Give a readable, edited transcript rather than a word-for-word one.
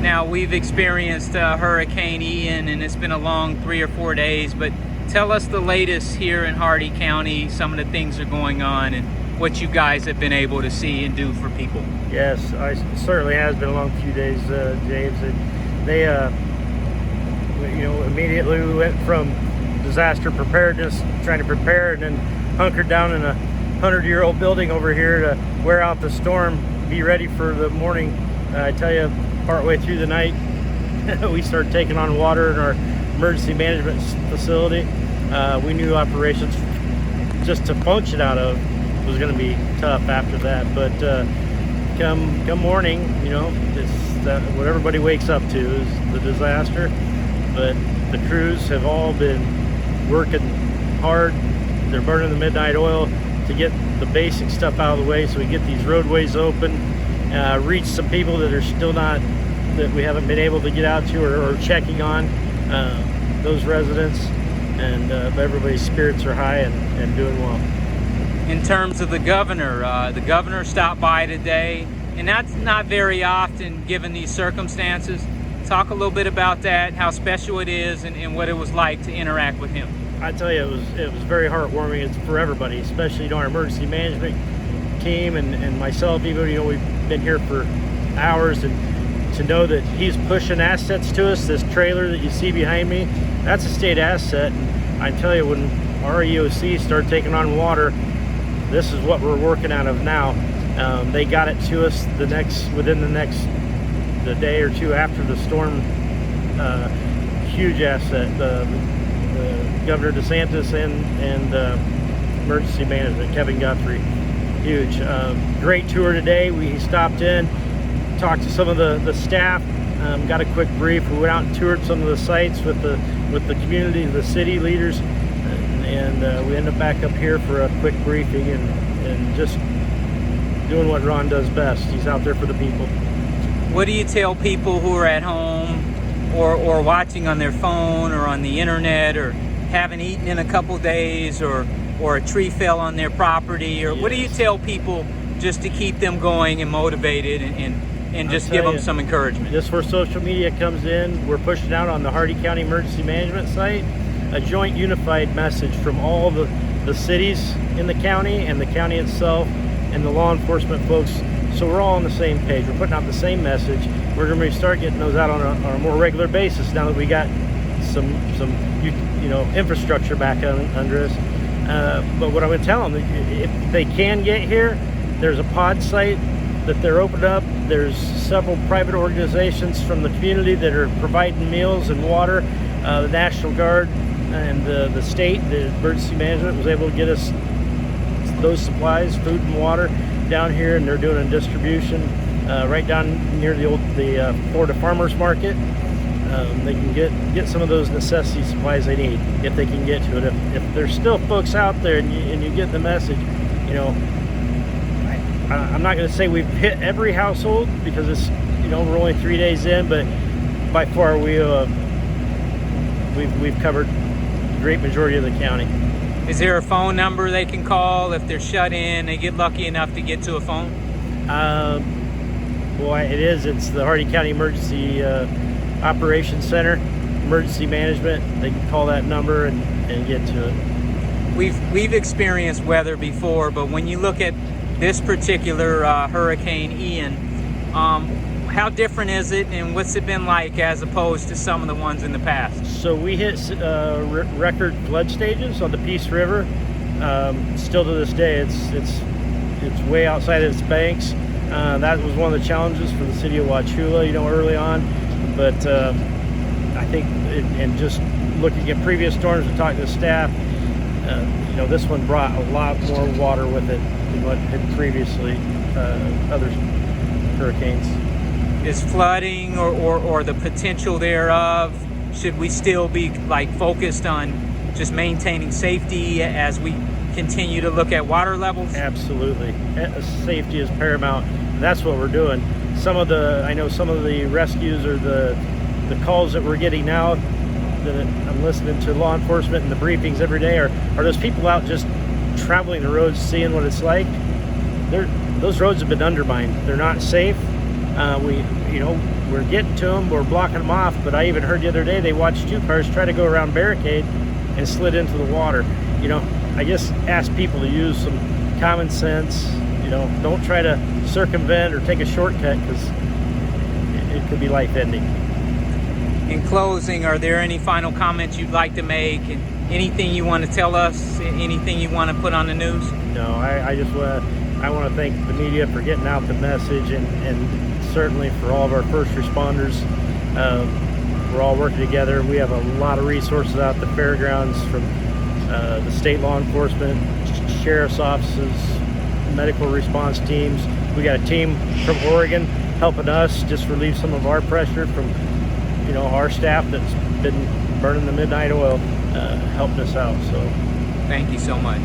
Now, we've experienced Hurricane Ian, and it's been a long 3 or 4 days, but tell us the latest here in Hardee County, some of the things that are going on, and what you guys have been able to see and do for people. Yes, it certainly has been a long few days, James. And they, immediately we went from disaster preparedness, trying to prepare, and then hunkered down in a 100-year-old building over here to wear out the storm, be ready for the morning. I tell you, partway through the night, we started taking on water in our emergency management facility. We knew operations just to function out of was going to be tough after that, but come morning, it's what everybody wakes up to is the disaster. But the crews have all been working hard. They're burning the midnight oil to get the basic stuff out of the way so we get these roadways open, reach some people that are still not, that we haven't been able to get out to or checking on those residents, and everybody's spirits are high and doing well. In terms of the governor stopped by today, and that's not very often given these circumstances. Talk a little bit about that, how special it is, and what it was like to interact with him. I tell you, it was very heartwarming. It's for everybody, especially our emergency management team and myself. Even we've been here for hours, and to know that he's pushing assets to us. This trailer that you see behind me, that's a state asset. And I tell you, when our EOC started taking on water, this is what we're working out of now. They got it to us within the day or two after the storm. Huge asset. The Governor DeSantis and emergency management, Kevin Guthrie, huge. Great tour today. We stopped in, talked to some of the staff, got a quick brief. We went out and toured some of the sites with the community, the city leaders, and we ended up back up here for a quick briefing and just doing what Ron does best. He's out there for the people. What do you tell people who are at home or watching on their phone or on the internet, or haven't eaten in a couple days, or a tree fell on their property, or what do you tell people just to keep them going and motivated and just give them some encouragement? Just where social media comes in, we're pushing out on the Hardee County Emergency Management site a joint unified message from all the cities in the county and the county itself and the law enforcement folks. So we're all on the same page. We're putting out the same message. We're going to start getting those out on a more regular basis now that we got some infrastructure back under us. But what I'm going to tell them, if they can get here, there's a pod site that they're opening up. There's several private organizations from the community that are providing meals and water. The National Guard and the state, the emergency management, was able to get us those supplies, food and water, down here, and they're doing a distribution right down near the Florida Farmers Market. They can get some of those necessity supplies they need if they can get to it. If there's still folks out there and you get the message, I'm not going to say we've hit every household because it's we're only 3 days in, but by far we've covered the great majority of the county. Is there a phone number they can call if they're shut in, they get lucky enough to get to a phone? It is. It's the Hardee County Emergency Operations Center, Emergency Management. They can call that number and get to it. We've experienced weather before, but when you look at this particular Hurricane Ian, how different is it, and what's it been like as opposed to some of the ones in the past? So we hit record flood stages on the Peace River. Still to this day, it's way outside of its banks. That was one of the challenges for the city of Wauchula, early on. But I think, and just looking at previous storms and talking to staff, this one brought a lot more water with it than what had previously other hurricanes. Is flooding or the potential thereof, should we still be focused on just maintaining safety as we continue to look at water levels? Absolutely. Safety is paramount. And that's what we're doing. I know some of the rescues or the calls that we're getting now, that I'm listening to law enforcement and the briefings every day, are those people out just traveling the roads, seeing what it's like. Those roads have been undermined. They're not safe. we're getting to them, we're blocking them off. But I even heard the other day they watched 2 cars try to go around barricade and slid into the water. You know, I just ask people to use some common sense. You know, don't try to circumvent or take a shortcut, because it could be life-ending. In closing, are there any final comments you'd like to make? And anything you want to tell us? Anything you want to put on the news? No, I just want to thank the media for getting out the message, and certainly for all of our first responders. We're all working together. We have a lot of resources out at the fairgrounds, from the state law enforcement, sheriff's offices, medical response teams. We got a team from Oregon helping us just relieve some of our pressure from, you know, our staff that's been burning the midnight oil, helping us out. So Thank you so much.